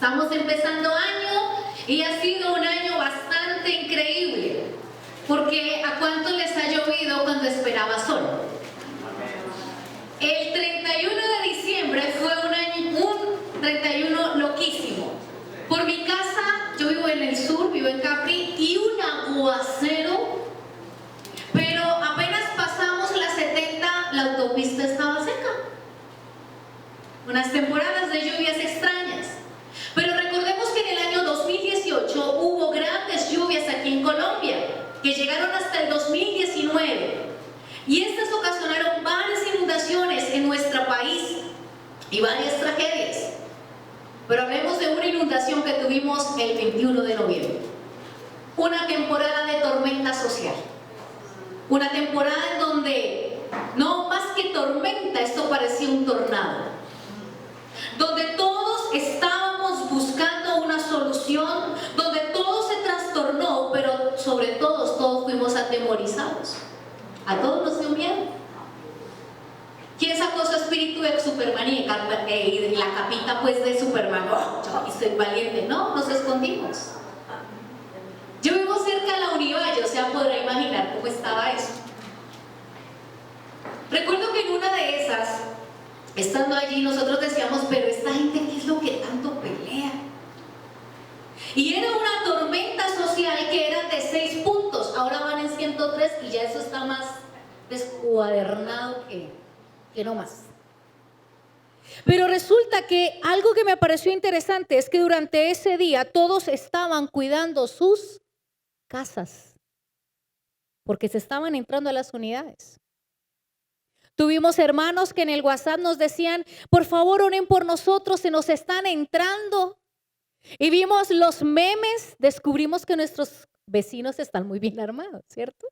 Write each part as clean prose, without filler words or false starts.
Estamos empezando año y ha sido un año bastante increíble, porque ¿a cuánto les ha llovido cuando esperaba sol? El 31 de diciembre fue un 31 loquísimo. Por mi casa, yo vivo en el sur, vivo en Capri, y un aguacero, pero apenas pasamos las 70, la autopista estaba seca. Unas temporadas de lluvias extrañas. Pero recordemos que en el año 2018 hubo grandes lluvias aquí en Colombia, que llegaron hasta el 2019. Y estas ocasionaron varias inundaciones en nuestro país y varias tragedias. Pero hablemos de una inundación que tuvimos el 21 de noviembre. Una temporada de tormenta social. Una temporada en donde, no más que tormenta, esto parecía un tornado. Donde todos estábamos buscando una solución, donde todo se trastornó, pero sobre todo todos fuimos atemorizados. A todos nos dio miedo. ¿Quién sacó su espíritu de Superman y la capita pues de Superman? Oh, yo soy valiente. No, nos escondimos. Yo vivo cerca de la Univalle, o sea, podrá imaginar cómo estaba eso. Recuerdo que en una de esas, estando allí, nosotros decíamos, pero esta gente, ¿qué es lo que tanto pelea? Y era una tormenta social que era de 6 puntos, ahora van en 103 y ya eso está más descuadernado que no más. Pero resulta que algo que me pareció interesante es que durante ese día todos estaban cuidando sus casas, porque se estaban entrando a las unidades. Tuvimos hermanos que en el WhatsApp nos decían, por favor oren por nosotros, se nos están entrando. Y vimos los memes, descubrimos que nuestros vecinos están muy bien armados, ¿cierto?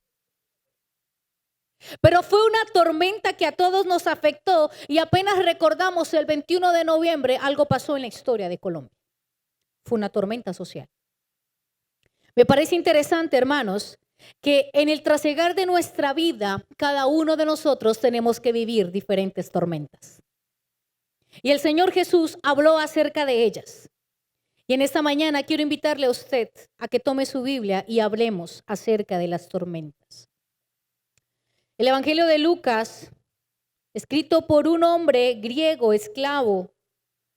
Pero fue una tormenta que a todos nos afectó y apenas recordamos el 21 de noviembre, algo pasó en la historia de Colombia. Fue una tormenta social. Me parece interesante, hermanos, que en el trasegar de nuestra vida, cada uno de nosotros tenemos que vivir diferentes tormentas. Y el Señor Jesús habló acerca de ellas. Y en esta mañana quiero invitarle a usted a que tome su Biblia y hablemos acerca de las tormentas. El Evangelio de Lucas, escrito por un hombre griego, esclavo,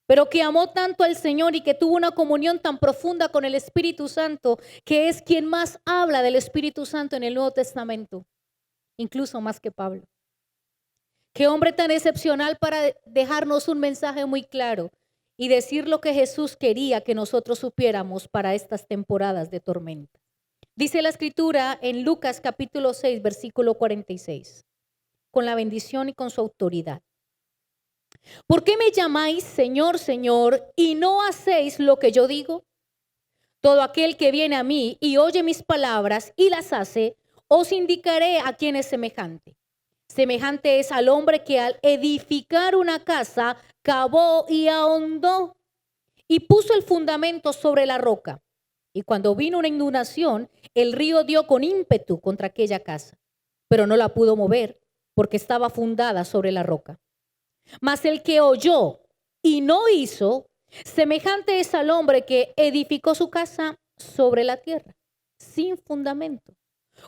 pero que amó tanto al Señor y que tuvo una comunión tan profunda con el Espíritu Santo, que es quien más habla del Espíritu Santo en el Nuevo Testamento, incluso más que Pablo. Qué hombre tan excepcional para dejarnos un mensaje muy claro y decir lo que Jesús quería que nosotros supiéramos para estas temporadas de tormenta. Dice la Escritura en Lucas capítulo 6, versículo 46, con la bendición y con su autoridad. ¿Por qué me llamáis Señor, Señor, y no hacéis lo que yo digo? Todo aquel que viene a mí y oye mis palabras y las hace, os indicaré a quién es semejante. Semejante es al hombre que al edificar una casa, cavó y ahondó y puso el fundamento sobre la roca. Y cuando vino una inundación, el río dio con ímpetu contra aquella casa, pero no la pudo mover porque estaba fundada sobre la roca. Mas el que oyó y no hizo, semejante es al hombre que edificó su casa sobre la tierra, sin fundamento,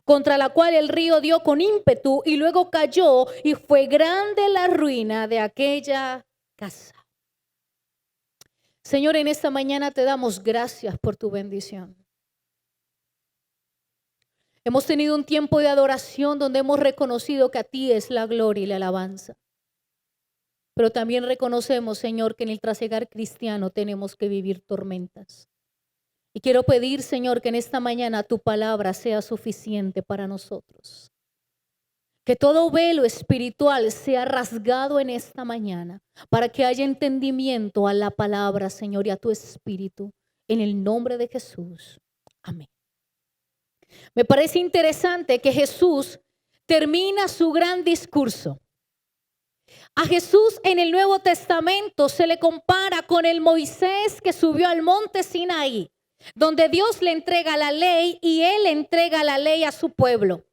contra la cual el río dio con ímpetu y luego cayó y fue grande la ruina de aquella casa. Señor, en esta mañana te damos gracias por tu bendición. Hemos tenido un tiempo de adoración donde hemos reconocido que a ti es la gloria y la alabanza. Pero también reconocemos, Señor, que en el trasegar cristiano tenemos que vivir tormentas. Y quiero pedir, Señor, que en esta mañana tu palabra sea suficiente para nosotros. Que todo velo espiritual sea rasgado en esta mañana para que haya entendimiento a la palabra, Señor, y a tu espíritu. En el nombre de Jesús. Amén. Me parece interesante que Jesús termina su gran discurso. A Jesús en el Nuevo Testamento se le compara con el Moisés que subió al monte Sinaí, donde Dios le entrega la ley y él le entrega la ley a su pueblo.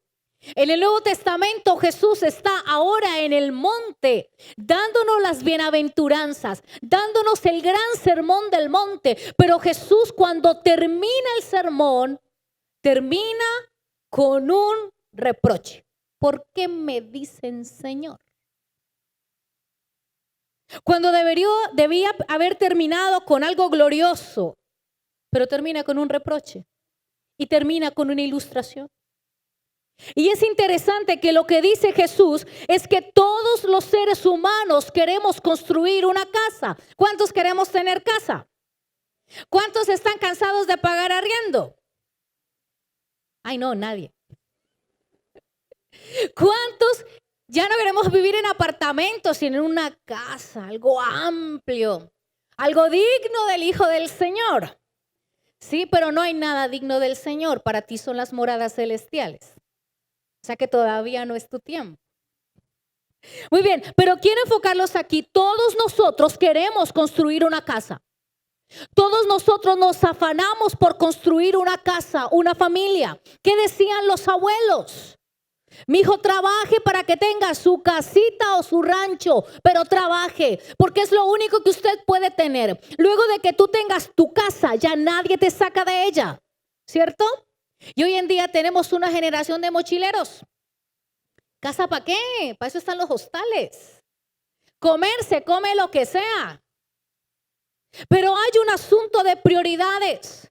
En el Nuevo Testamento Jesús está ahora en el monte, dándonos las bienaventuranzas, dándonos el gran sermón del monte. Pero Jesús, cuando termina el sermón, termina con un reproche. ¿Por qué me dicen Señor? Cuando debía haber terminado con algo glorioso, pero termina con un reproche y termina con una ilustración. Y es interesante que lo que dice Jesús es que todos los seres humanos queremos construir una casa. ¿Cuántos queremos tener casa? ¿Cuántos están cansados de pagar arriendo? Ay, no, nadie. ¿Cuántos ya no queremos vivir en apartamentos, sino en una casa, algo amplio, algo digno del Hijo del Señor? Sí, pero no hay nada digno del Señor. Para ti son las moradas celestiales. O sea que todavía no es tu tiempo. Muy bien, pero quiero enfocarlos aquí. Todos nosotros queremos construir una casa. Todos nosotros nos afanamos por construir una casa, una familia. ¿Qué decían los abuelos? Mi hijo, trabaje para que tenga su casita o su rancho, pero trabaje, porque es lo único que usted puede tener. Luego de que tú tengas tu casa, ya nadie te saca de ella, ¿cierto? Y hoy en día tenemos una generación de mochileros. ¿Casa para qué? Para eso están los hostales. Comer se come lo que sea. Pero hay un asunto de prioridades.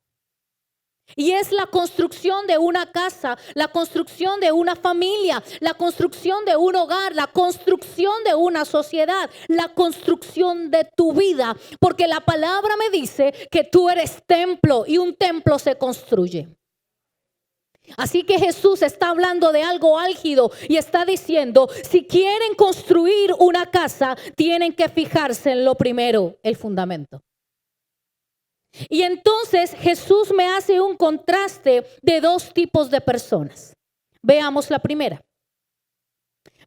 Y es la construcción de una casa, la construcción de una familia, la construcción de un hogar, la construcción de una sociedad, la construcción de tu vida. Porque la palabra me dice que tú eres templo y un templo se construye. Así que Jesús está hablando de algo álgido y está diciendo, si quieren construir una casa, tienen que fijarse en lo primero, el fundamento. Y entonces Jesús me hace un contraste de dos tipos de personas. Veamos la primera.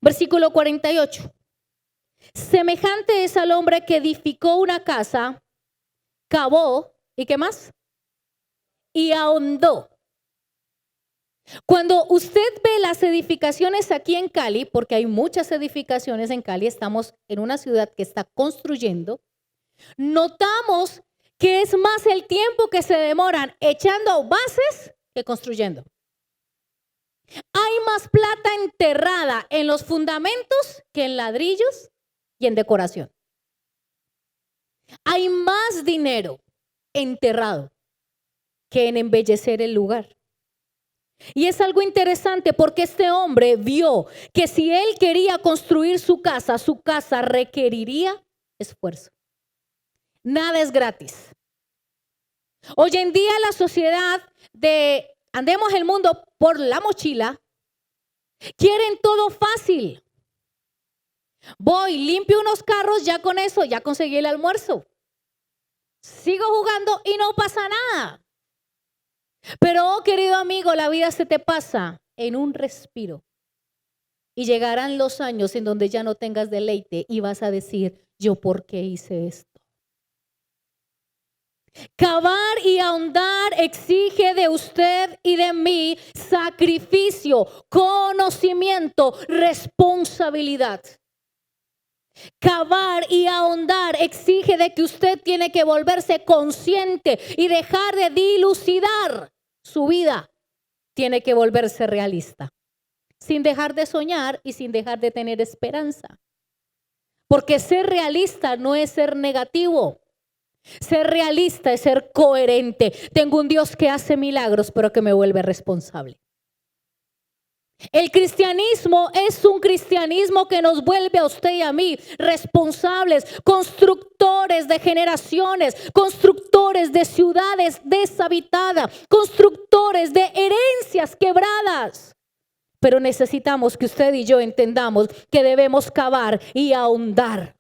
Versículo 48. Semejante es al hombre que edificó una casa, cavó, ¿y qué más? Y ahondó. Cuando usted ve las edificaciones aquí en Cali, porque hay muchas edificaciones en Cali, estamos en una ciudad que está construyendo, notamos que es más el tiempo que se demoran echando bases que construyendo. Hay más plata enterrada en los fundamentos que en ladrillos y en decoración. Hay más dinero enterrado que en embellecer el lugar. Y es algo interesante porque este hombre vio que si él quería construir su casa requeriría esfuerzo. Nada es gratis. Hoy en día la sociedad de andemos el mundo por la mochila, quieren todo fácil. Voy, limpio unos carros, ya con eso, ya conseguí el almuerzo. Sigo jugando y no pasa nada. Pero, oh, querido amigo, la vida se te pasa en un respiro. Y llegarán los años en donde ya no tengas deleite y vas a decir, ¿yo por qué hice esto? Cavar y ahondar exige de usted y de mí sacrificio, conocimiento, responsabilidad. Cavar y ahondar exige de que usted tiene que volverse consciente y dejar de dilucidar su vida. Tiene que volverse realista, sin dejar de soñar y sin dejar de tener esperanza. Porque ser realista no es ser negativo. Ser realista es ser coherente. Tengo un Dios que hace milagros, pero que me vuelve responsable. El cristianismo es un cristianismo que nos vuelve a usted y a mí responsables, constructores de generaciones, constructores de ciudades deshabitadas, constructores de herencias quebradas. Pero necesitamos que usted y yo entendamos que debemos cavar y ahondar.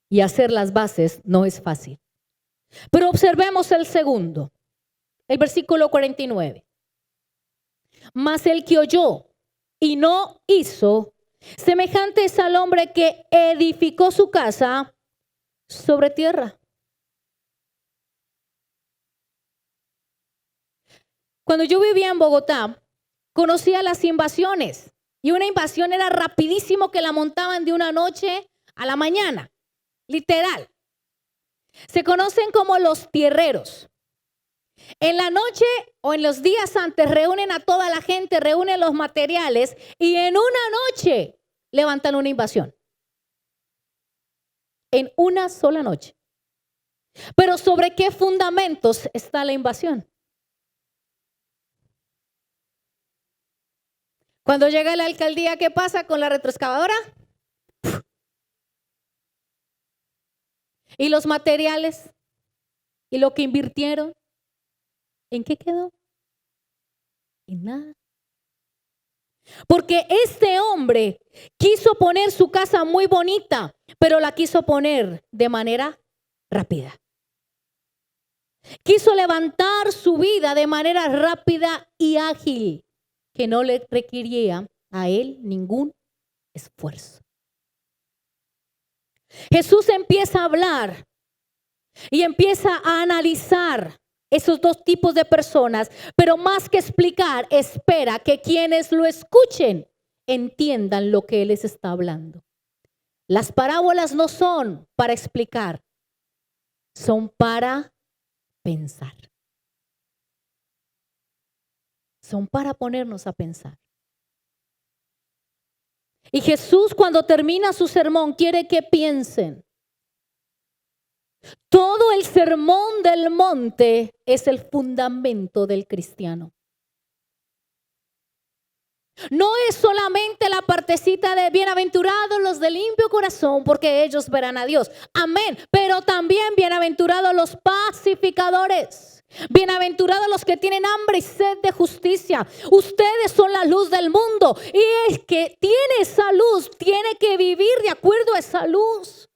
Y hacer las bases no es fácil. Pero observemos el segundo, el versículo 49. Mas el que oyó y no hizo, semejante es al hombre que edificó su casa sobre tierra. Cuando yo vivía en Bogotá, conocía las invasiones. Y una invasión era rapidísimo que la montaban de una noche a la mañana. Literal. Se conocen como los tierreros. En la noche o en los días antes reúnen a toda la gente, reúnen los materiales y en una noche levantan una invasión. En una sola noche. Pero ¿sobre qué fundamentos está la invasión? Cuando llega la alcaldía, ¿qué pasa con la retroexcavadora? ¿Y los materiales? ¿Y lo que invirtieron? ¿En qué quedó? En nada. Porque este hombre quiso poner su casa muy bonita, pero la quiso poner de manera rápida. Quiso levantar su vida de manera rápida y ágil, que no le requería a él ningún esfuerzo. Jesús empieza a hablar y empieza a analizar esos dos tipos de personas, pero más que explicar, espera que quienes lo escuchen entiendan lo que él les está hablando. Las parábolas no son para explicar, son para pensar. Son para ponernos a pensar. Y Jesús, cuando termina su sermón, quiere que piensen. Todo el sermón del monte es el fundamento del cristiano. No es solamente la partecita de bienaventurados los de limpio corazón, porque ellos verán a Dios. Amén. Pero también bienaventurados los pacificadores. Bienaventurados los que tienen hambre y sed de justicia. Ustedes son la luz del mundo. Y el que tiene esa luz tiene que vivir de acuerdo a esa luz.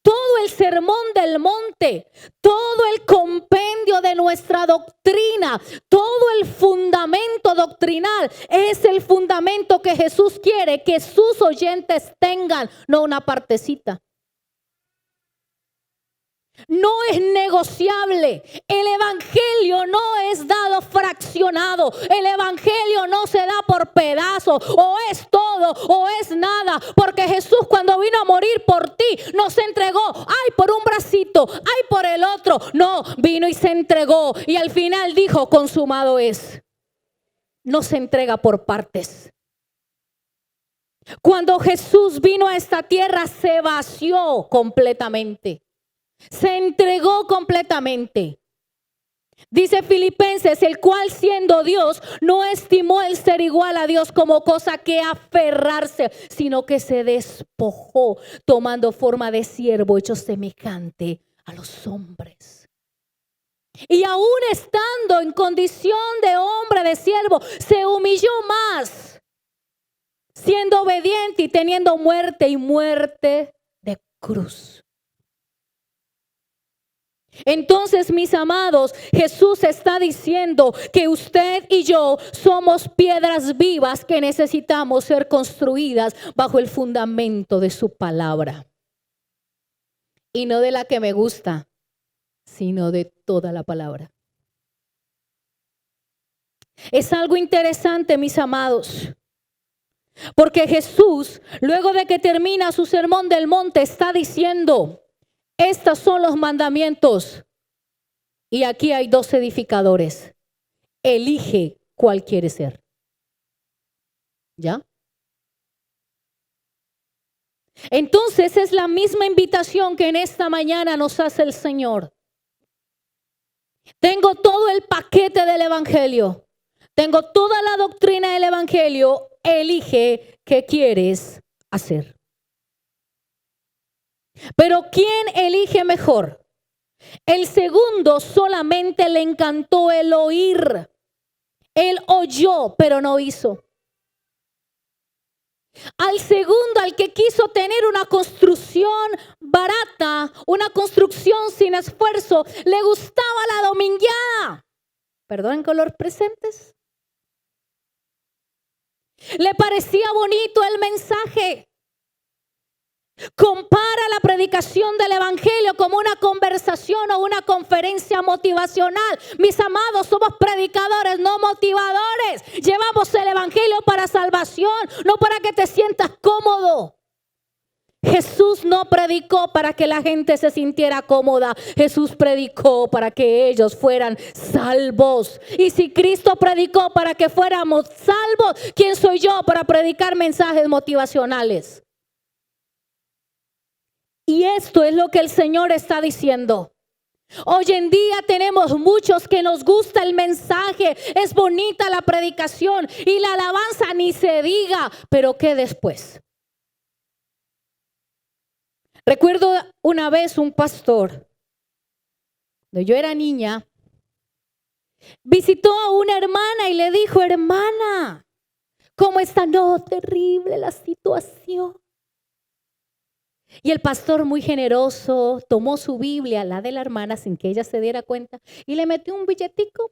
Todo el sermón del monte, todo el compendio de nuestra doctrina, todo el fundamento doctrinal es el fundamento que Jesús quiere que sus oyentes tengan, no una partecita. No es negociable. El evangelio no es dado fraccionado. El evangelio no se da por pedazos. O es todo o es nada. Porque Jesús, cuando vino a morir por ti, no se entregó. Ay, por un bracito. Ay, por el otro. No, vino y se entregó. Y al final dijo, consumado es. No se entrega por partes. Cuando Jesús vino a esta tierra, se vació completamente. Se entregó completamente. Dice Filipenses, el cual siendo Dios, no estimó el ser igual a Dios como cosa que aferrarse, sino que se despojó, tomando forma de siervo, hecho semejante a los hombres. Y aún estando en condición de hombre, de siervo, se humilló más, siendo obediente y teniendo muerte y muerte de cruz. Entonces, mis amados, Jesús está diciendo que usted y yo somos piedras vivas que necesitamos ser construidas bajo el fundamento de su palabra. Y no de la que me gusta, sino de toda la palabra. Es algo interesante, mis amados, porque Jesús, luego de que termina su sermón del monte, está diciendo: estos son los mandamientos. Y aquí hay dos edificadores. Elige cuál quieres ser. ¿Ya? Entonces es la misma invitación que en esta mañana nos hace el Señor. Tengo todo el paquete del Evangelio. Tengo toda la doctrina del Evangelio. Elige qué quieres hacer. Pero ¿quién elige mejor? El segundo solamente le encantó el oír. Él oyó, pero no hizo. Al segundo, al que quiso tener una construcción barata, una construcción sin esfuerzo, le gustaba la domingueada. ¿Perdón, color presentes? Le parecía bonito el mensaje. Compara la predicación del evangelio como una conversación o una conferencia motivacional. Mis amados, somos predicadores, no motivadores. Llevamos el evangelio para salvación, no para que te sientas cómodo. Jesús no predicó para que la gente se sintiera cómoda. Jesús predicó para que ellos fueran salvos. Y si Cristo predicó para que fuéramos salvos, ¿quién soy yo para predicar mensajes motivacionales? Y esto es lo que el Señor está diciendo. Hoy en día tenemos muchos que nos gusta el mensaje, es bonita la predicación y la alabanza ni se diga, pero ¿qué después? Recuerdo una vez un pastor, cuando yo era niña, visitó a una hermana y le dijo: hermana, ¿cómo está? No, terrible la situación. Y el pastor, muy generoso, tomó su Biblia, la de la hermana, sin que ella se diera cuenta, y le metió un billetico.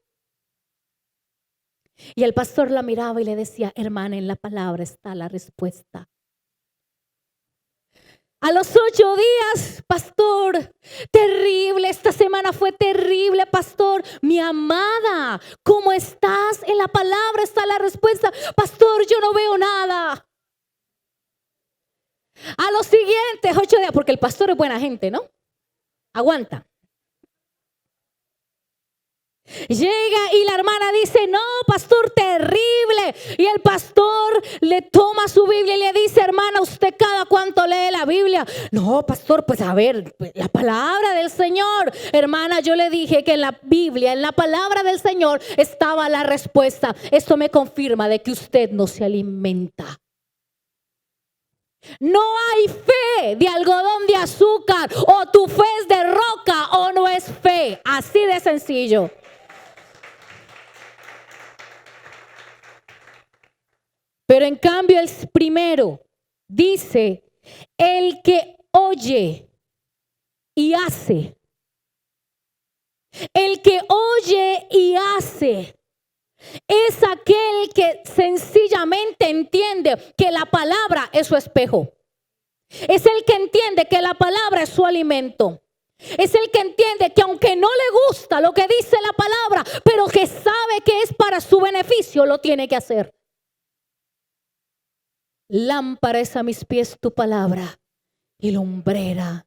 Y el pastor la miraba y le decía: hermana, en la palabra está la respuesta. A los 8 días, pastor, terrible, esta semana fue terrible, pastor. Mi amada, ¿cómo estás? En la palabra está la respuesta. Pastor, yo no veo nada. A los siguientes 8 días, porque el pastor es buena gente, ¿no? Aguanta. Llega y la hermana dice: no, pastor, terrible. Y el pastor le toma su Biblia y le dice: hermana, ¿usted cada cuánto lee la Biblia? No, pastor, pues a ver, la palabra del Señor. Hermana, yo le dije que en la Biblia, en la palabra del Señor estaba la respuesta. Esto me confirma de que usted no se alimenta. No hay fe de algodón de azúcar, o tu fe es de roca o no es fe. Así de sencillo. Pero en cambio el primero dice: el que oye y hace. El que oye y hace es aquel que sencillamente entiende que la palabra es su espejo. Es el que entiende que la palabra es su alimento. Es el que entiende que aunque no le gusta lo que dice la palabra, pero que sabe que es para su beneficio, lo tiene que hacer. Lámpara es a mis pies tu palabra y lumbrera.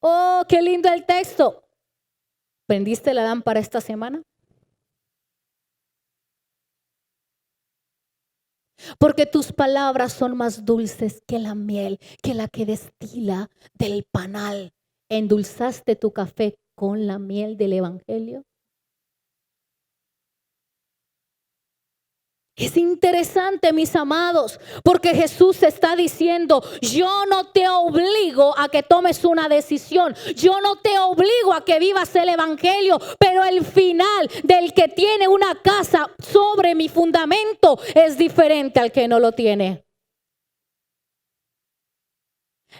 Oh, qué lindo el texto. ¿Prendiste la lámpara esta semana? Porque tus palabras son más dulces que la miel, que la que destila del panal. ¿Endulzaste tu café con la miel del evangelio? Es interesante, mis amados, porque Jesús está diciendo: yo no te obligo a que tomes una decisión, yo no te obligo a que vivas el evangelio, pero el final del que tiene una casa sobre mi fundamento es diferente al que no lo tiene.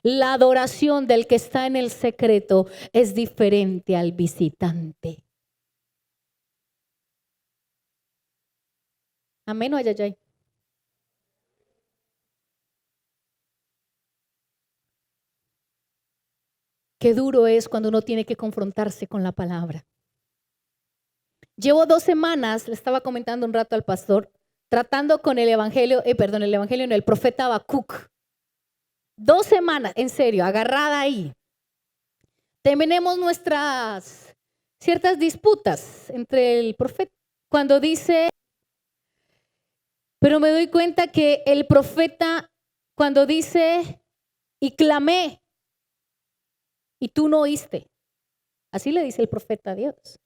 La adoración del que está en el secreto es diferente al visitante. Amén o ayayay. Qué duro es cuando uno tiene que confrontarse con la palabra. Llevo 2 semanas, le estaba comentando un rato al pastor, tratando con el evangelio, el profeta Habacuc. 2 semanas, en serio, agarrada ahí. Tenemos nuestras ciertas disputas entre el profeta. Cuando dice, pero me doy cuenta que el profeta, cuando dice, y clamé, y tú no oíste. Así le dice el profeta a Dios.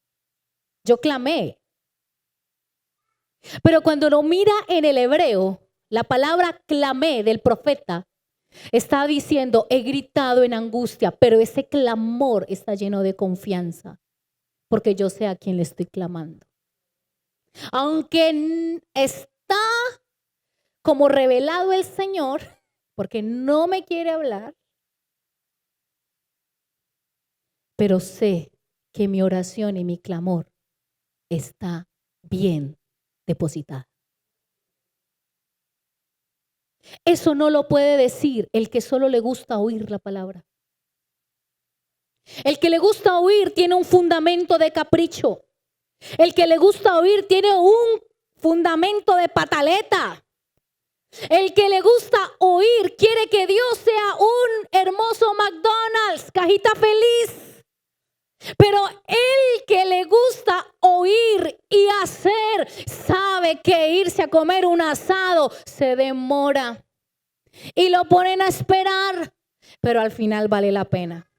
Yo clamé. Pero cuando lo mira en el hebreo, la palabra clamé del profeta está diciendo: he gritado en angustia, pero ese clamor está lleno de confianza, porque yo sé a quién le estoy clamando. Aunque está como revelado el Señor, porque no me quiere hablar, pero sé que mi oración y mi clamor está bien depositada. Eso no lo puede decir el que solo le gusta oír la palabra. El que le gusta oír tiene un fundamento de capricho. El que le gusta oír tiene un fundamento de pataleta. El que le gusta oír quiere que Dios sea un hermoso McDonald's, cajita feliz. Pero el que le gusta oír y hacer sabe que irse a comer un asado se demora y lo ponen a esperar, pero al final vale la pena.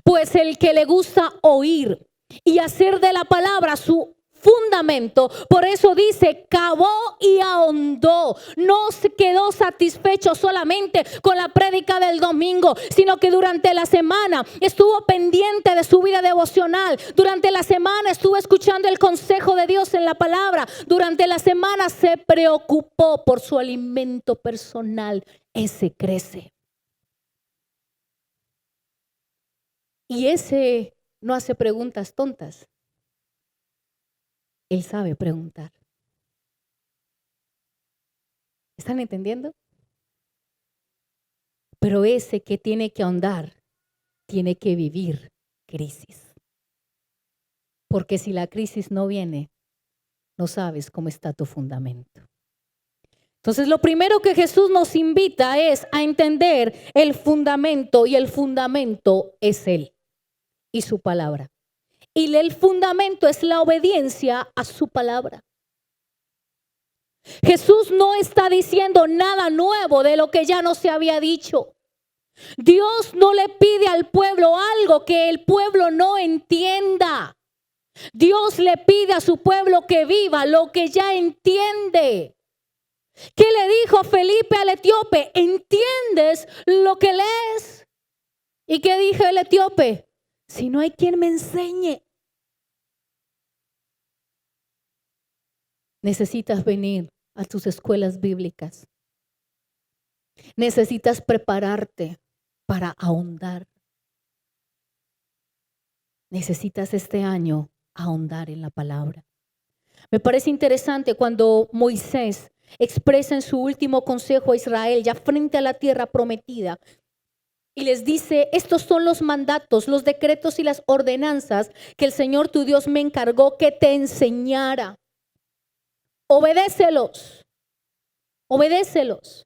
Pues el que le gusta oír y hacer de la palabra su fundamento, por eso dice, cavó y ahondó. No se quedó satisfecho solamente con la prédica del domingo, sino que durante la semana estuvo pendiente de su vida devocional. Durante la semana estuvo escuchando el consejo de Dios en la palabra. Durante la semana se preocupó por su alimento personal. Ese crece. Y ese no hace preguntas tontas. Él sabe preguntar. ¿Están entendiendo? Pero ese que tiene que ahondar, tiene que vivir crisis. Porque si la crisis no viene, no sabes cómo está tu fundamento. Entonces, lo primero que Jesús nos invita es a entender el fundamento, y el fundamento es Él y su palabra. Y el fundamento es la obediencia a su palabra. Jesús no está diciendo nada nuevo de lo que ya no se había dicho. Dios no le pide al pueblo algo que el pueblo no entienda. Dios le pide a su pueblo que viva lo que ya entiende. ¿Qué le dijo Felipe al etíope? ¿Entiendes lo que lees? ¿Y qué dijo el etíope? Si no hay quien me enseñe. Necesitas venir a tus escuelas bíblicas. Necesitas prepararte para ahondar. Necesitas este año ahondar en la palabra. Me parece interesante cuando Moisés expresa en su último consejo a Israel, ya frente a la tierra prometida, y les dice, estos son los mandatos, los decretos y las ordenanzas que el Señor tu Dios me encargó que te enseñara. Obedécelos, obedécelos.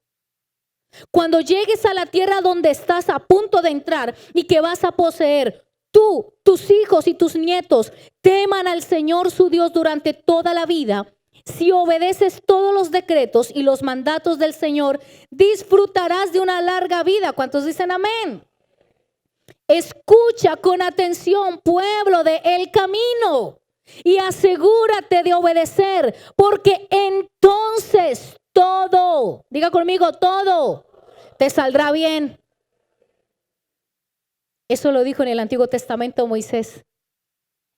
Cuando llegues a la tierra donde estás a punto de entrar y que vas a poseer, tú, tus hijos y tus nietos teman al Señor su Dios durante toda la vida. Si obedeces todos los decretos y los mandatos del Señor, disfrutarás de una larga vida. ¿Cuántos dicen amén? Escucha con atención, pueblo de El Camino, y asegúrate de obedecer, porque entonces todo, diga conmigo, todo te saldrá bien. Eso lo dijo en el Antiguo Testamento Moisés.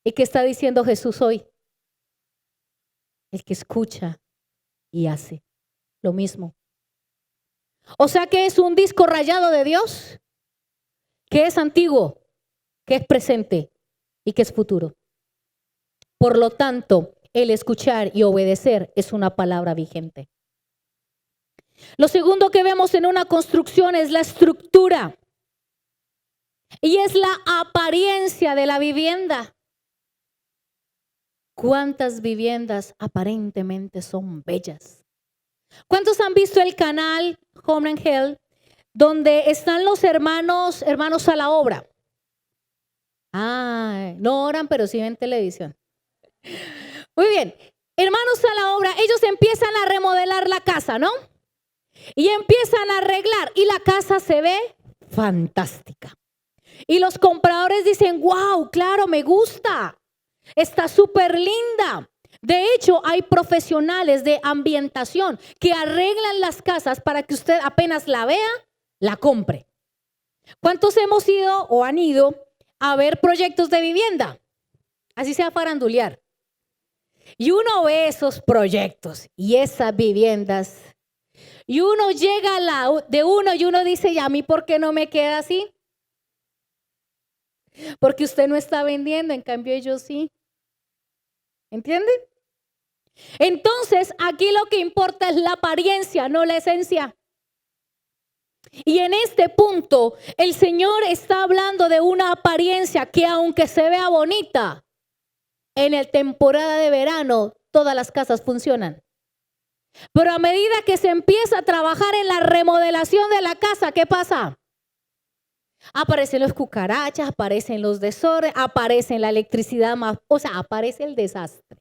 ¿Y qué está diciendo Jesús hoy? El que escucha y hace lo mismo. O sea que es un disco rayado de Dios, que es antiguo, que es presente y que es futuro. Por lo tanto, el escuchar y obedecer es una palabra vigente. Lo segundo que vemos en una construcción es la estructura y es la apariencia de la vivienda. ¿Cuántas viviendas aparentemente son bellas? ¿Cuántos han visto el canal Home and Health, donde están los hermanos a la obra? No oran, pero sí ven televisión. Muy bien, hermanos a la obra, ellos empiezan a remodelar la casa, ¿no? Y empiezan a arreglar y la casa se ve fantástica. Y los compradores dicen, wow, claro, me gusta. Está súper linda. De hecho, hay profesionales de ambientación que arreglan las casas para que usted apenas la vea, la compre. ¿Cuántos hemos ido o han ido a ver proyectos de vivienda? Así sea farandulear. Y uno ve esos proyectos y esas viviendas. Y uno llega de uno y uno dice, ¿y a mí por qué no me queda así? Porque usted no está vendiendo, en cambio ellos sí. ¿Entienden? Entonces, aquí lo que importa es la apariencia, no la esencia. Y en este punto, el Señor está hablando de una apariencia que aunque se vea bonita, en la temporada de verano todas las casas funcionan. Pero a medida que se empieza a trabajar en la remodelación de la casa, ¿qué pasa? Aparecen los cucarachas, aparecen los desórdenes, aparece la electricidad más, o sea, aparece el desastre.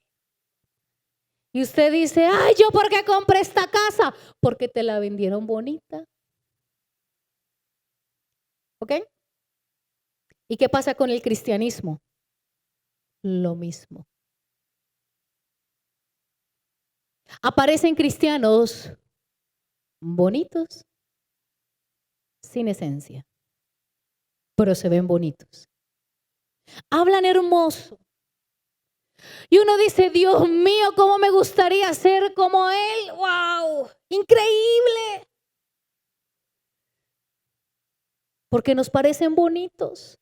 Y usted dice, ay, ¿yo por qué compré esta casa? Porque te la vendieron bonita. ¿Ok? ¿Y qué pasa con el cristianismo? Lo mismo. Aparecen cristianos bonitos, sin esencia, pero se ven bonitos. Hablan hermoso. Y uno dice, Dios mío, cómo me gustaría ser como él. ¡Wow! Increíble. Porque nos parecen bonitos.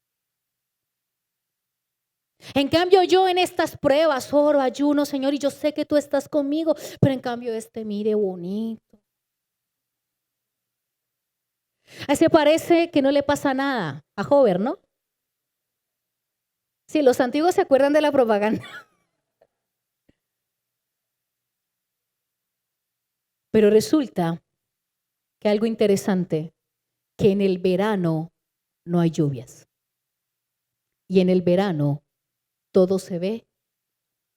En cambio yo en estas pruebas oro, ayuno, Señor, y yo sé que tú estás conmigo, pero en cambio mire bonito. A ese parece que no le pasa nada a Hover, ¿no? Sí, los antiguos se acuerdan de la propaganda. Pero resulta que algo interesante, que en el verano no hay lluvias. Y en el verano todo se ve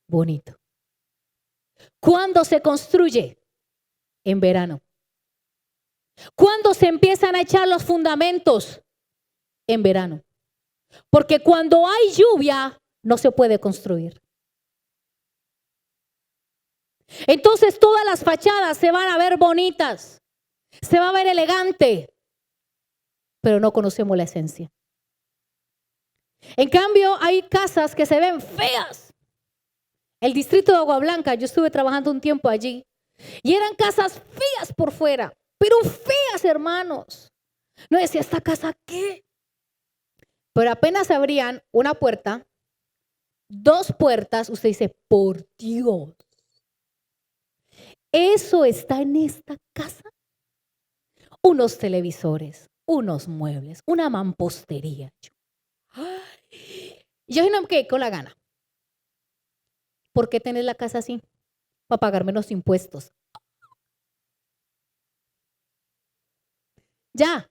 bonito. ¿Cuándo se construye? En verano. ¿Cuándo se empiezan a echar los fundamentos? En verano. Porque cuando hay lluvia no se puede construir. Entonces todas las fachadas se van a ver bonitas, se va a ver elegante, pero no conocemos la esencia. En cambio, hay casas que se ven feas. El distrito de Agua Blanca, yo estuve trabajando un tiempo allí y eran casas feas por fuera, pero feas, hermanos. No decía, ¿esta casa qué? Pero apenas abrían una puerta, dos puertas, usted dice, por Dios, ¿eso está en esta casa? Unos televisores, unos muebles, una mampostería. Yo no me quedé con la gana. ¿Por qué tenés la casa así? Para pagar menos impuestos. Ya.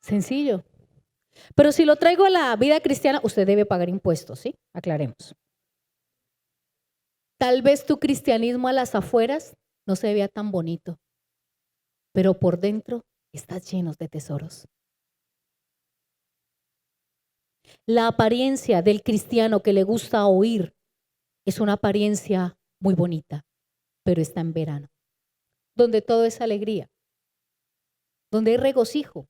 Sencillo. Pero si lo traigo a la vida cristiana, usted debe pagar impuestos, ¿sí? Aclaremos. Tal vez tu cristianismo a las afueras no se vea tan bonito, pero por dentro estás lleno de tesoros. La apariencia del cristiano que le gusta oír es una apariencia muy bonita, pero está en verano, donde todo es alegría, donde hay regocijo,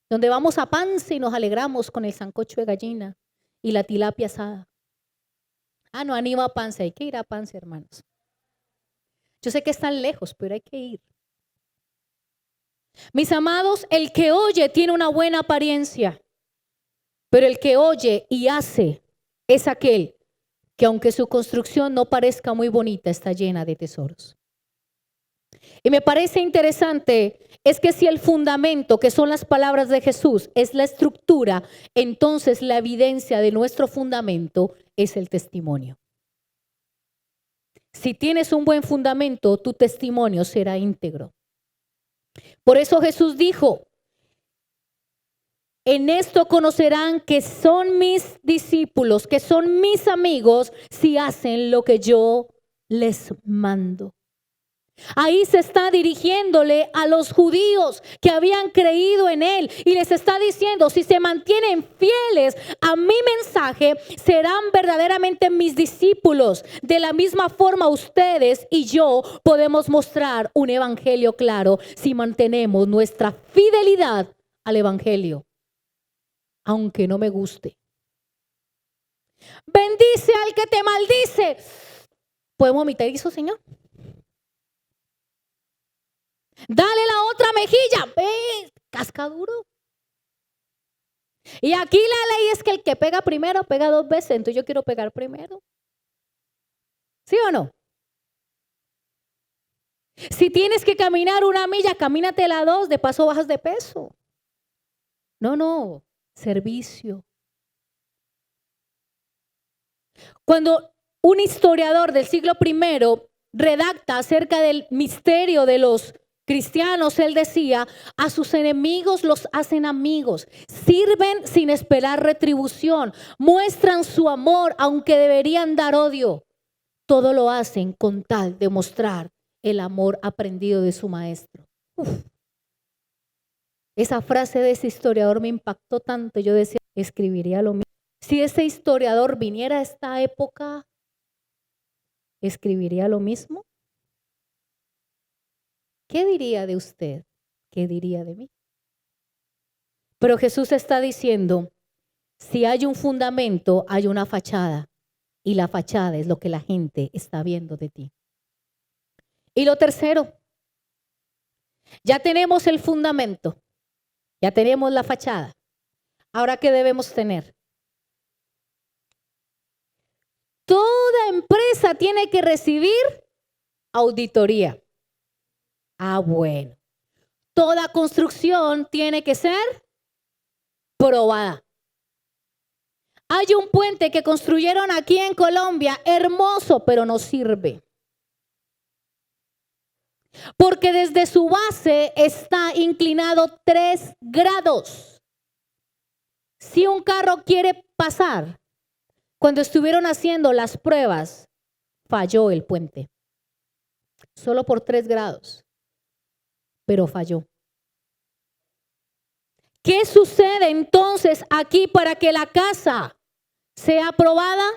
donde vamos a Pance y nos alegramos con el sancocho de gallina y la tilapia asada. Ah, no anima a Pance, hay que ir a Pance, hermanos. Yo sé que están lejos, pero hay que ir. Mis amados, el que oye tiene una buena apariencia, pero el que oye y hace es aquel que aunque su construcción no parezca muy bonita, está llena de tesoros. Y me parece interesante es que si el fundamento, que son las palabras de Jesús, es la estructura, entonces la evidencia de nuestro fundamento es el testimonio. Si tienes un buen fundamento, tu testimonio será íntegro. Por eso Jesús dijo, en esto conocerán que son mis discípulos, que son mis amigos, si hacen lo que yo les mando. Ahí se está dirigiéndole a los judíos que habían creído en él y les está diciendo, si se mantienen fieles a mi mensaje, serán verdaderamente mis discípulos. De la misma forma ustedes y yo podemos mostrar un evangelio claro si mantenemos nuestra fidelidad al evangelio, aunque no me guste. Bendice al que te maldice. ¿Podemos omitir eso, Señor? Dale la otra mejilla. Ve, cascaduro. Y aquí la ley es que el que pega primero pega dos veces. Entonces yo quiero pegar primero. ¿Sí o no? Si tienes que caminar 1 milla, camínatela 2, de paso bajas de peso. No, servicio. Cuando un historiador del siglo I redacta acerca del misterio de los cristianos, él decía, a sus enemigos los hacen amigos, sirven sin esperar retribución, muestran su amor aunque deberían dar odio. Todo lo hacen con tal de mostrar el amor aprendido de su maestro. Uf. Esa frase de ese historiador me impactó tanto. Yo decía, escribiría lo mismo. Si ese historiador viniera a esta época, ¿escribiría lo mismo? ¿Qué diría de usted? ¿Qué diría de mí? Pero Jesús está diciendo, si hay un fundamento, hay una fachada. Y la fachada es lo que la gente está viendo de ti. Y lo tercero, ya tenemos el fundamento, ya tenemos la fachada. Ahora, ¿qué debemos tener? Toda empresa tiene que recibir auditoría. Bueno. Toda construcción tiene que ser probada. Hay un puente que construyeron aquí en Colombia, hermoso, pero no sirve. Porque desde su base está inclinado 3 grados. Si un carro quiere pasar, cuando estuvieron haciendo las pruebas, falló el puente. Solo por 3 grados, pero falló. ¿Qué sucede entonces aquí para que la casa sea aprobada?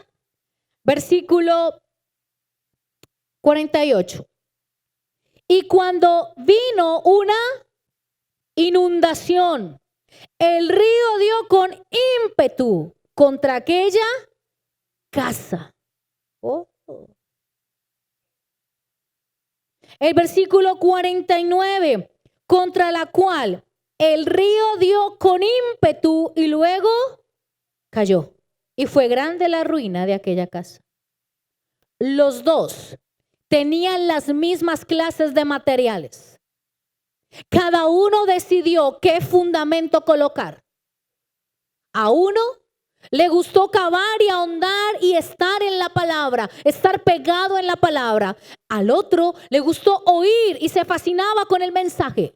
Versículo 48. Y cuando vino una inundación, el río dio con ímpetu contra aquella casa. El versículo 49, contra la cual el río dio con ímpetu y luego cayó. Y fue grande la ruina de aquella casa. Los dos tenían las mismas clases de materiales. Cada uno decidió qué fundamento colocar. A uno le gustó cavar y ahondar y estar en la palabra, estar pegado en la palabra. Al otro le gustó oír y se fascinaba con el mensaje.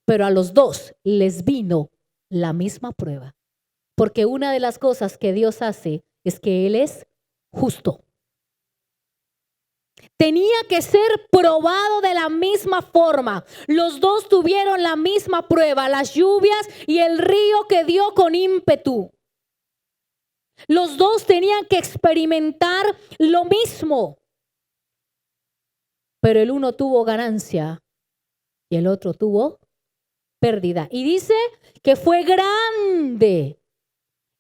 Pero a los dos les vino la misma prueba. Porque una de las cosas que Dios hace es que Él es justo. Tenía que ser probado de la misma forma. Los dos tuvieron la misma prueba, las lluvias y el río que dio con ímpetu. Los dos tenían que experimentar lo mismo. Pero el uno tuvo ganancia y el otro tuvo pérdida. Y dice que fue grande.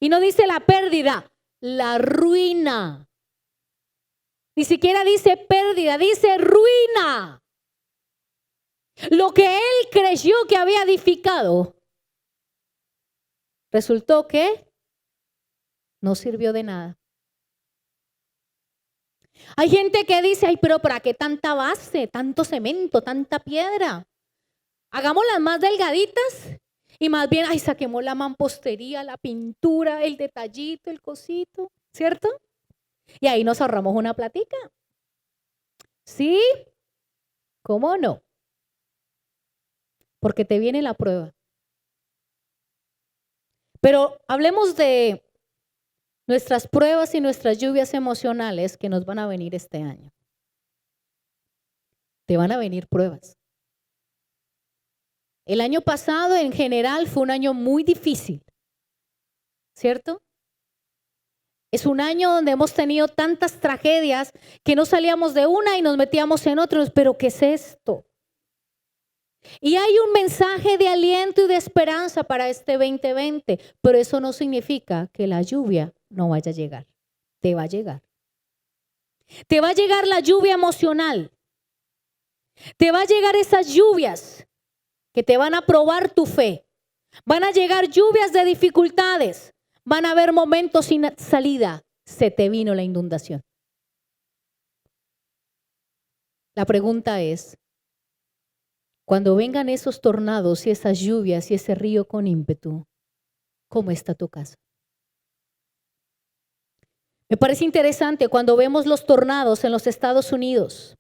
Y no dice la pérdida, la ruina. Ni siquiera dice pérdida, dice ruina. Lo que él creyó que había edificado, resultó que no sirvió de nada. Hay gente que dice, ay, pero ¿para qué tanta base, tanto cemento, tanta piedra? Hagámoslas más delgaditas y más bien, ay, saquemos la mampostería, la pintura, el detallito, el cosito, ¿cierto? Y ahí nos ahorramos una platica. ¿Sí? ¿Cómo no? Porque te viene la prueba. Pero hablemos de nuestras pruebas y nuestras lluvias emocionales que nos van a venir este año. Te van a venir pruebas. El año pasado en general fue un año muy difícil, ¿cierto? Es un año donde hemos tenido tantas tragedias que no salíamos de una y nos metíamos en otros. ¿Pero qué es esto? Y hay un mensaje de aliento y de esperanza para este 2020, pero eso no significa que la lluvia no vaya a llegar. Te va a llegar. Te va a llegar la lluvia emocional. Te va a llegar esas lluvias que te van a probar tu fe. Van a llegar lluvias de dificultades. Van a haber momentos sin salida. Se te vino la inundación. La pregunta es, cuando vengan esos tornados y esas lluvias y ese río con ímpetu, ¿cómo está tu casa? Me parece interesante cuando vemos los tornados en los Estados Unidos.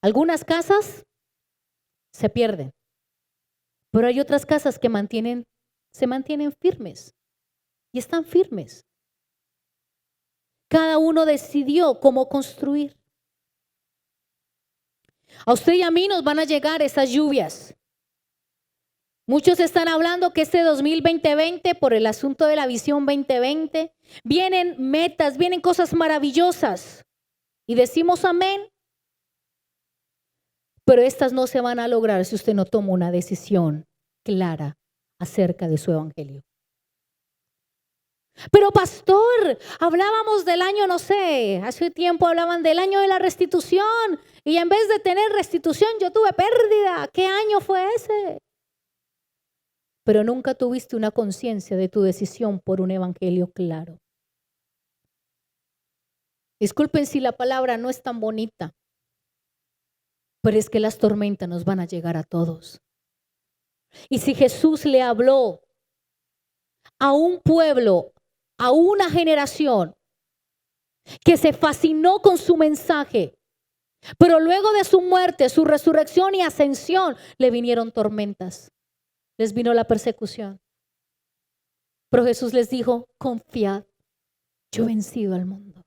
Algunas casas se pierden, pero hay otras casas que se mantienen firmes y están firmes. Cada uno decidió cómo construir. A usted y a mí nos van a llegar esas lluvias. Muchos están hablando que este 2020, por el asunto de la visión 2020, vienen metas, vienen cosas maravillosas. Y decimos amén. Pero estas no se van a lograr si usted no toma una decisión clara acerca de su evangelio. Pero pastor, hablábamos del año, no sé, hace tiempo hablaban del año de la restitución y en vez de tener restitución yo tuve pérdida. ¿Qué año fue ese? Pero nunca tuviste una conciencia de tu decisión por un evangelio claro. Disculpen si la palabra no es tan bonita, pero es que las tormentas nos van a llegar a todos. Y si Jesús le habló a un pueblo, a una generación que se fascinó con su mensaje, pero luego de su muerte, su resurrección y ascensión, le vinieron tormentas, les vino la persecución. Pero Jesús les dijo, confiad, yo he vencido al mundo.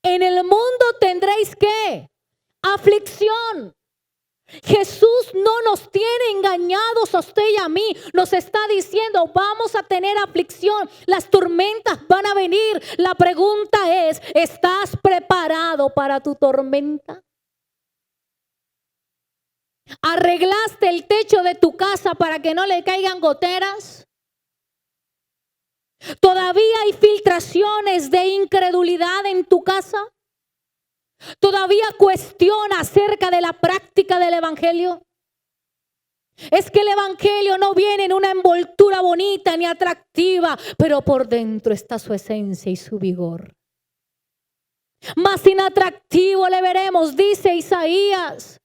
En el mundo tendréis ¿qué? Aflicción. Jesús no nos tiene engañados a usted y a mí. Nos está diciendo, vamos a tener aflicción. Las tormentas van a venir. La pregunta es, ¿estás preparado para tu tormenta? ¿Arreglaste el techo de tu casa para que no le caigan goteras? ¿Todavía hay filtraciones de incredulidad en tu casa? ¿Todavía cuestiona acerca de la práctica del evangelio? Es que el evangelio no viene en una envoltura bonita ni atractiva, pero por dentro está su esencia y su vigor. Más inatractivo le veremos, dice Isaías.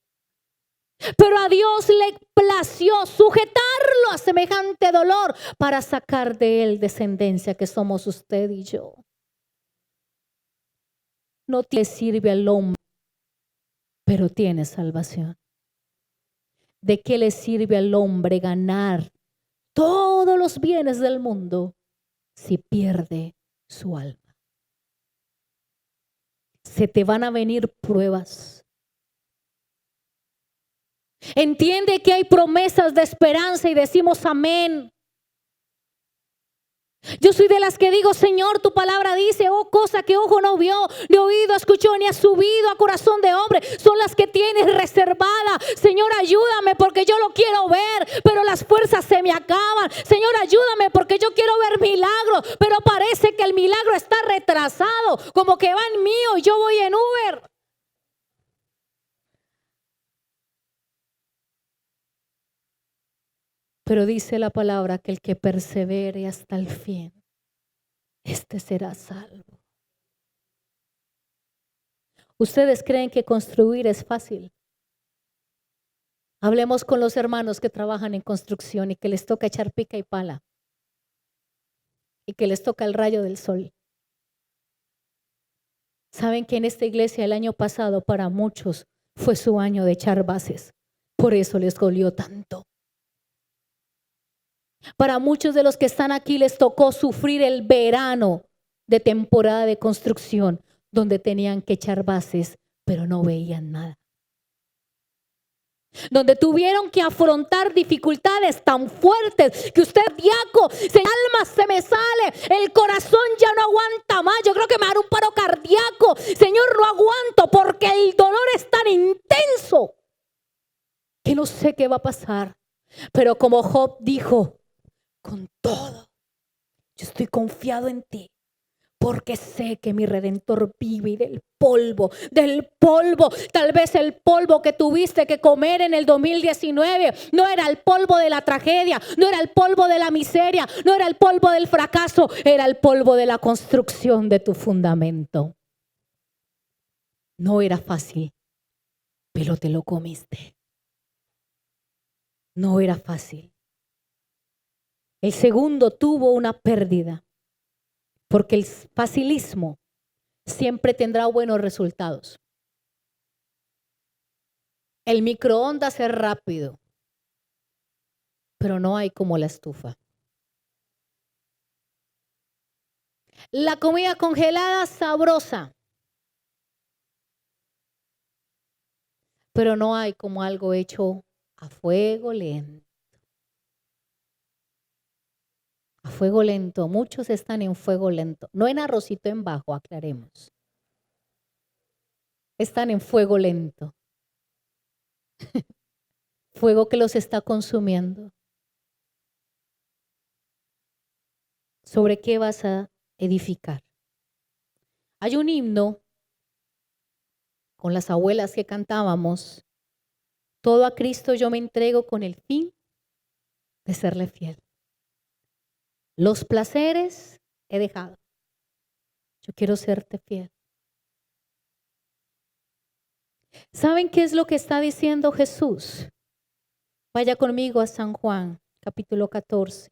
Pero a Dios le plació sujetarlo a semejante dolor para sacar de él descendencia que somos usted y yo. No te sirve al hombre, pero tiene salvación. ¿De qué le sirve al hombre ganar todos los bienes del mundo si pierde su alma? Se te van a venir pruebas. Entiende que hay promesas de esperanza y decimos amén. Yo soy de las que digo, Señor, tu palabra dice, oh, cosa que ojo no vio, ni oído escuchó, ni ha subido a corazón de hombre, son las que tienes reservada. Señor, ayúdame porque yo lo quiero ver, pero las fuerzas se me acaban. Señor, ayúdame porque yo quiero ver milagros, pero parece que el milagro está retrasado, como que va en mío y yo voy en Uber. Pero dice la palabra que el que persevere hasta el fin, este será salvo. ¿Ustedes creen que construir es fácil? Hablemos con los hermanos que trabajan en construcción y que les toca echar pica y pala y que les toca el rayo del sol. Saben que en esta iglesia el año pasado para muchos fue su año de echar bases. Por eso les dolió tanto. Para muchos de los que están aquí les tocó sufrir el verano de temporada de construcción, donde tenían que echar bases, pero no veían nada. Donde tuvieron que afrontar dificultades tan fuertes que usted, diaco, el alma se me sale, el corazón ya no aguanta más, yo creo que me hará un paro cardíaco. Señor, no aguanto porque el dolor es tan intenso que no sé qué va a pasar. Pero como Job dijo, con todo, yo estoy confiado en ti, porque sé que mi Redentor vive y del polvo, tal vez el polvo que tuviste que comer en el 2019, no era el polvo de la tragedia, no era el polvo de la miseria, no era el polvo del fracaso, era el polvo de la construcción de tu fundamento. No era fácil, pero te lo comiste. No era fácil. El segundo tuvo una pérdida, porque el facilismo siempre tendrá buenos resultados. El microondas es rápido, pero no hay como la estufa. La comida congelada sabrosa, pero no hay como algo hecho a fuego lento. A fuego lento, muchos están en fuego lento, no en arrocito en bajo, aclaremos. Están en fuego lento. Fuego que los está consumiendo. ¿Sobre qué vas a edificar? Hay un himno con las abuelas que cantábamos: todo a Cristo yo me entrego con el fin de serle fiel. Los placeres he dejado. Yo quiero serte fiel. ¿Saben qué es lo que está diciendo Jesús? Vaya conmigo a San Juan, capítulo 14.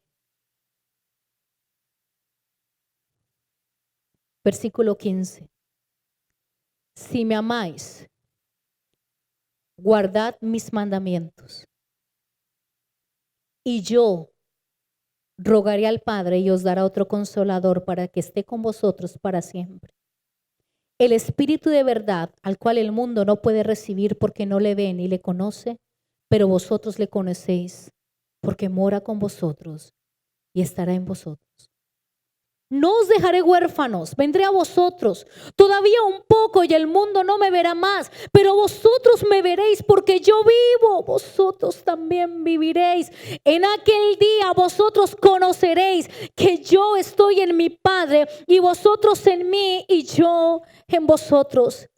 Versículo 15. Si me amáis, guardad mis mandamientos. Y yo rogaré al Padre y os dará otro consolador para que esté con vosotros para siempre. El Espíritu de verdad, al cual el mundo no puede recibir porque no le ve ni le conoce, pero vosotros le conocéis porque mora con vosotros y estará en vosotros. No os dejaré huérfanos, vendré a vosotros. Todavía un poco y el mundo no me verá más, pero vosotros me veréis porque yo vivo, vosotros también viviréis. En aquel día vosotros conoceréis que yo estoy en mi Padre y vosotros en mí y yo en vosotros.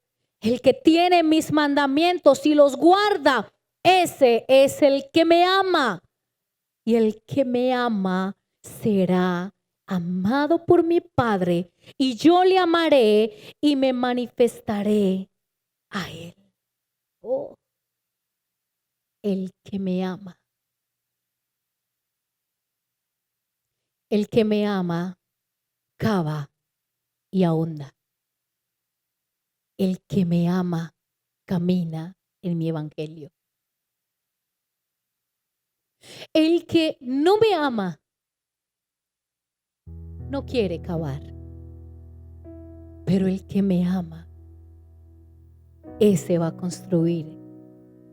El que tiene mis mandamientos y los guarda, ese es el que me ama. Y el que me ama será amado por mi Padre, y yo le amaré y me manifestaré a él. Oh, el que me ama. El que me ama cava y ahonda. El que me ama camina en mi evangelio. El que no me ama no quiere cavar, pero el que me ama, ese va a construir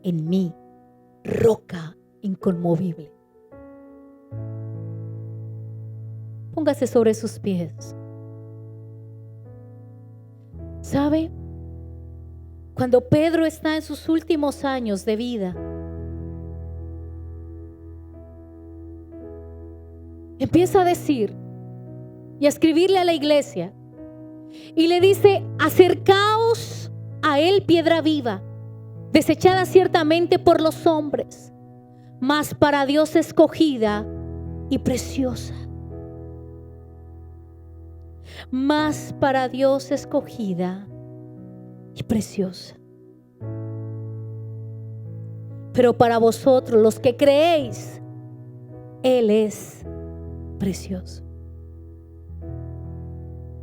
en mí roca inconmovible. Póngase sobre sus pies. ¿Sabe? Cuando Pedro está en sus últimos años de vida, empieza a decir y a escribirle a la iglesia y le dice: acercaos a él, piedra viva, desechada ciertamente por los hombres, mas para Dios escogida y preciosa. Mas para Dios escogida y preciosa. Pero para vosotros, los que creéis, Él es precioso.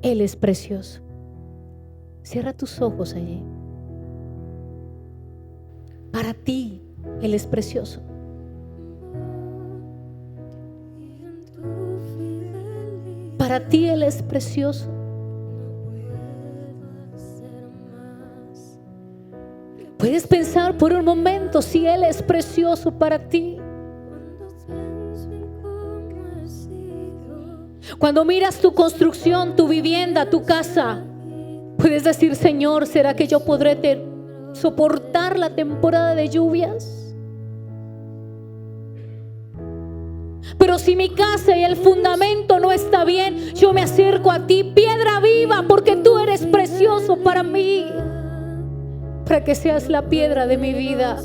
Él es precioso. Cierra tus ojos allí. Para ti, Él es precioso. Para ti, Él es precioso. Puedes pensar por un momento si Él es precioso para ti. Cuando miras tu construcción, tu vivienda, tu casa, puedes decir: Señor, ¿será que yo podré soportar la temporada de lluvias? Pero si mi casa y el fundamento no está bien, yo me acerco a ti, piedra viva, porque tú eres precioso para mí, para que seas la piedra de mi vida.